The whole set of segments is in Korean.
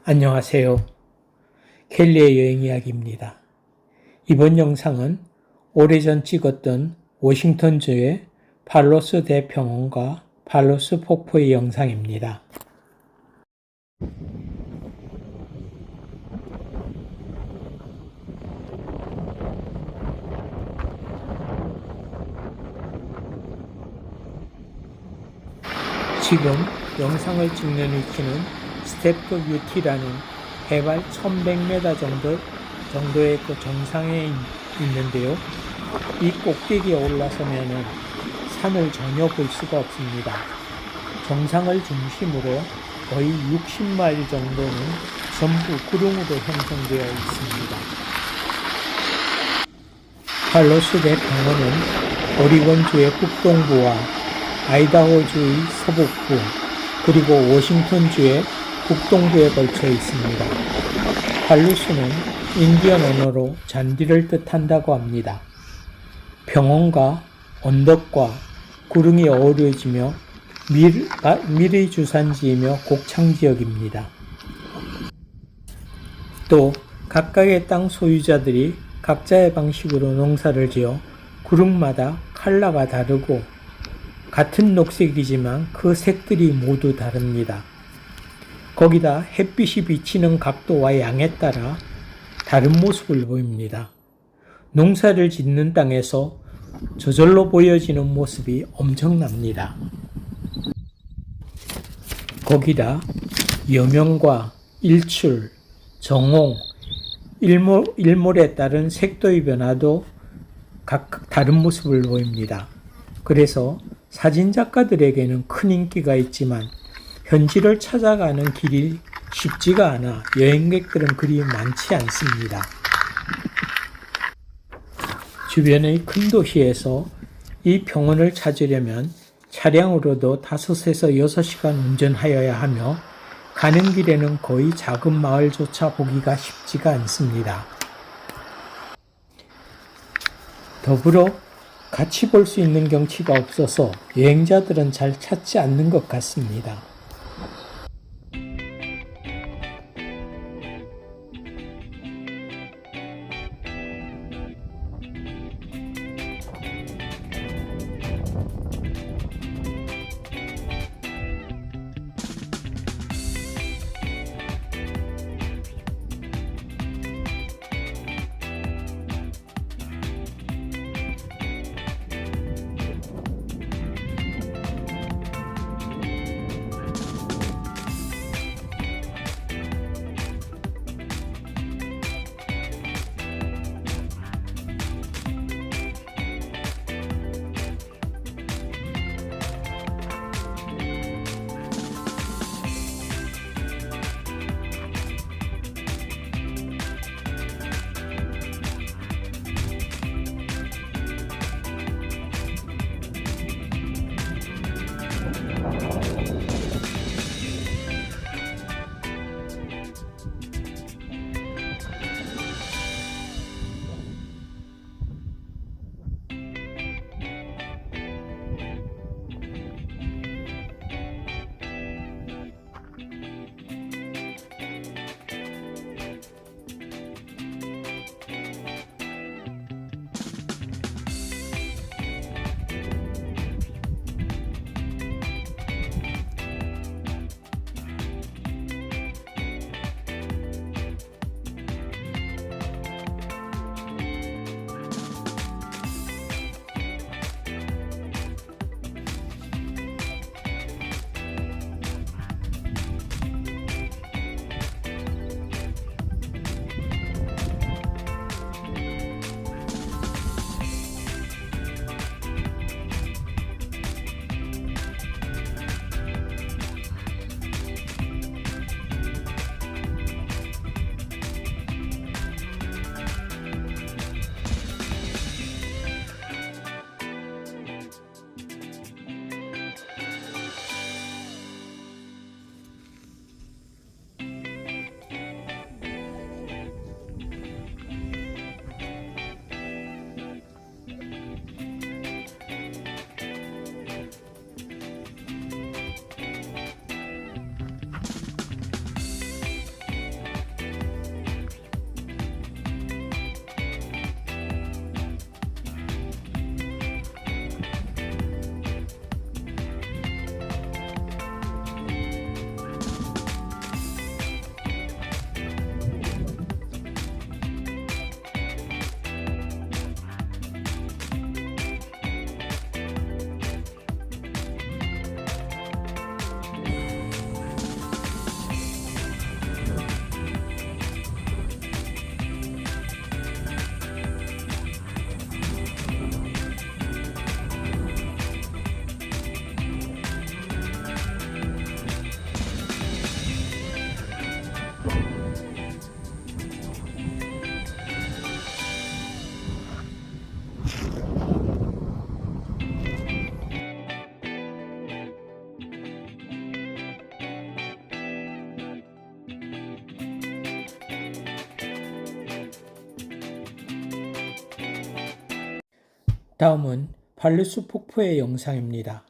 안녕하세요. 켈리의 여행 이야기입니다. 이번 영상은 오래전 찍었던 워싱턴주의 팔루스 대평원과 팔루스 폭포의 영상입니다. 지금 영상을 찍는 위치는 스태프 뷰티라는 해발 1100m 정도의 그 정상에 있는데요. 이 꼭대기에 올라서면은 산을 전혀 볼 수가 없습니다. 정상을 중심으로 거의 60마일 정도는 전부 구름으로 형성되어 있습니다. 팔루스 대평원은 오리건주의 북동부와 아이다호주의 서북부 그리고 워싱턴주의 북동부에 걸쳐 있습니다. 팔루스는 인디언 언어로 잔디를 뜻한다고 합니다. 평원과 언덕과 구름이 어우러지며 밀의 주산지이며 곡창지역입니다. 또 각각의 땅 소유자들이 각자의 방식으로 농사를 지어 구름마다 컬러가 다르고 같은 녹색이지만 그 색들이 모두 다릅니다. 거기다 햇빛이 비치는 각도와 양에 따라 다른 모습을 보입니다. 농사를 짓는 땅에서 저절로 보여지는 모습이 엄청납니다. 거기다 여명과 일출, 정홍, 일몰에 따른 색도의 변화도 각각 다른 모습을 보입니다. 그래서 사진작가들에게는 큰 인기가 있지만 현지를 찾아가는 길이 쉽지가 않아 여행객들은 그리 많지 않습니다. 주변의 큰 도시에서 이 평원을 찾으려면 차량으로도 5에서 6시간 운전하여야 하며 가는 길에는 거의 작은 마을조차 보기가 쉽지가 않습니다. 더불어 같이 볼 수 있는 경치가 없어서 여행자들은 잘 찾지 않는 것 같습니다. 다음은 팔루스 폭포의 영상입니다.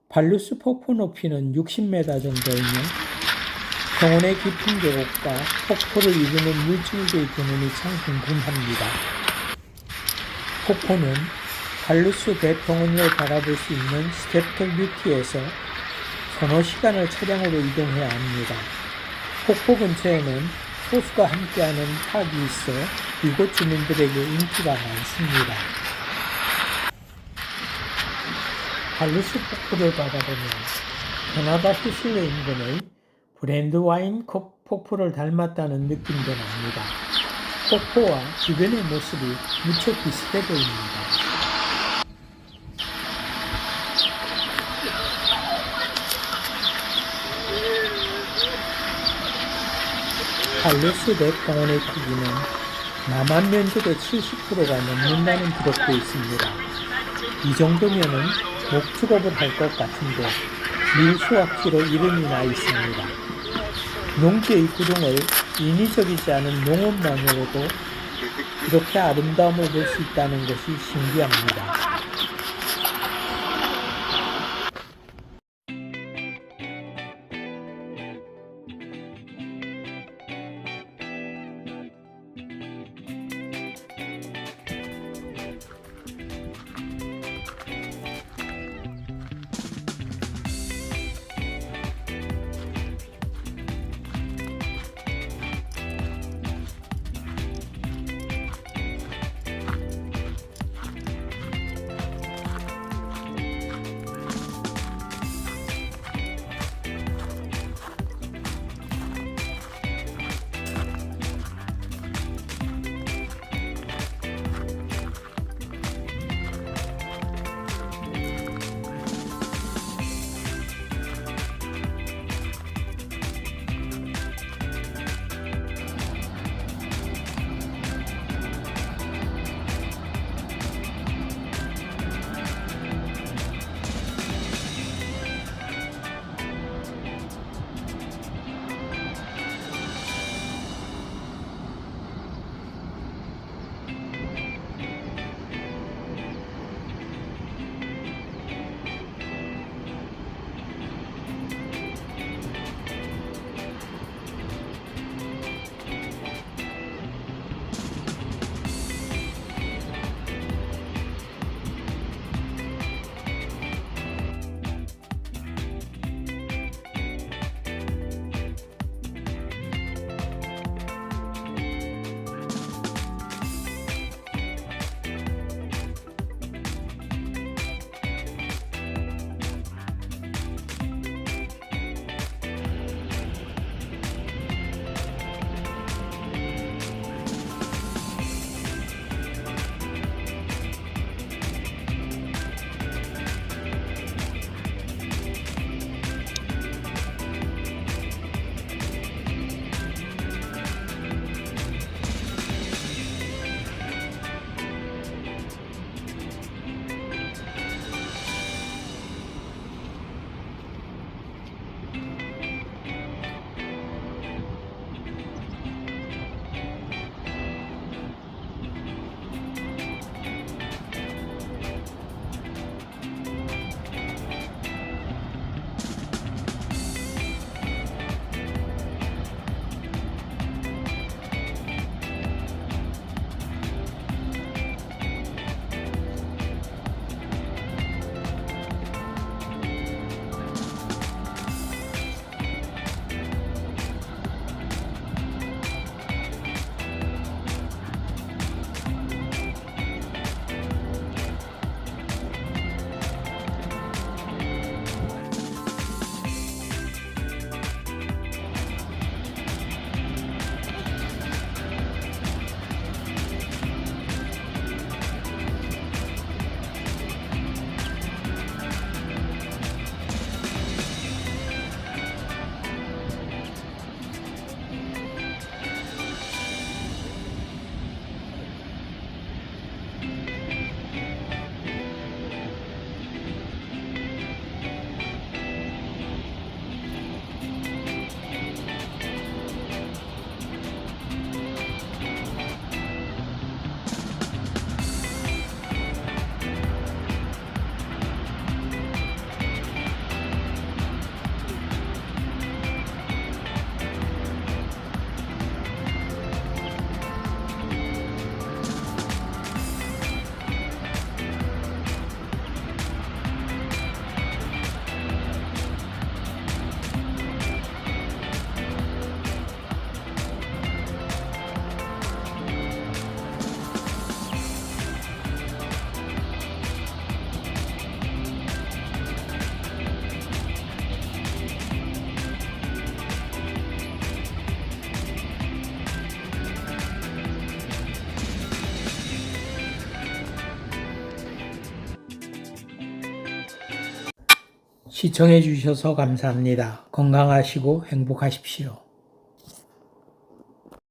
팔루스 폭포 높이는 60m 정도이며 평원의 깊은 계곡과 폭포를 이루는 물줄기의 경험이 참 궁금합니다. 폭포는 팔루스 대평원을 바라볼 수 있는 스텝틀 뷰티에서 서너 시간을 차량으로 이동해야 합니다. 폭포 근처에는 호수가 함께하는 탑이 있어 이곳 주민들에게 인기가 많습니다. 팔루스 폭포를 바라보면 캐나다 히슬러 인근의 브랜드 와인 폭포를 닮았다는 느낌도 납니다. 폭포와 주변의 모습이 무척 비슷해 보입니다. 팔루스 대평원의 크기는 남한 면적의 70%가 넘는다는 기록도 있습니다. 이 정도면은 목축업을 할 것 같은데 밀수확지로 이름이 나 있습니다. 농지의 구동을 인위적이지 않은 농업만으로도 이렇게 아름다움을 볼 수 있다는 것이 신기합니다. 시청해 주셔서 감사합니다. 건강하시고 행복하십시오.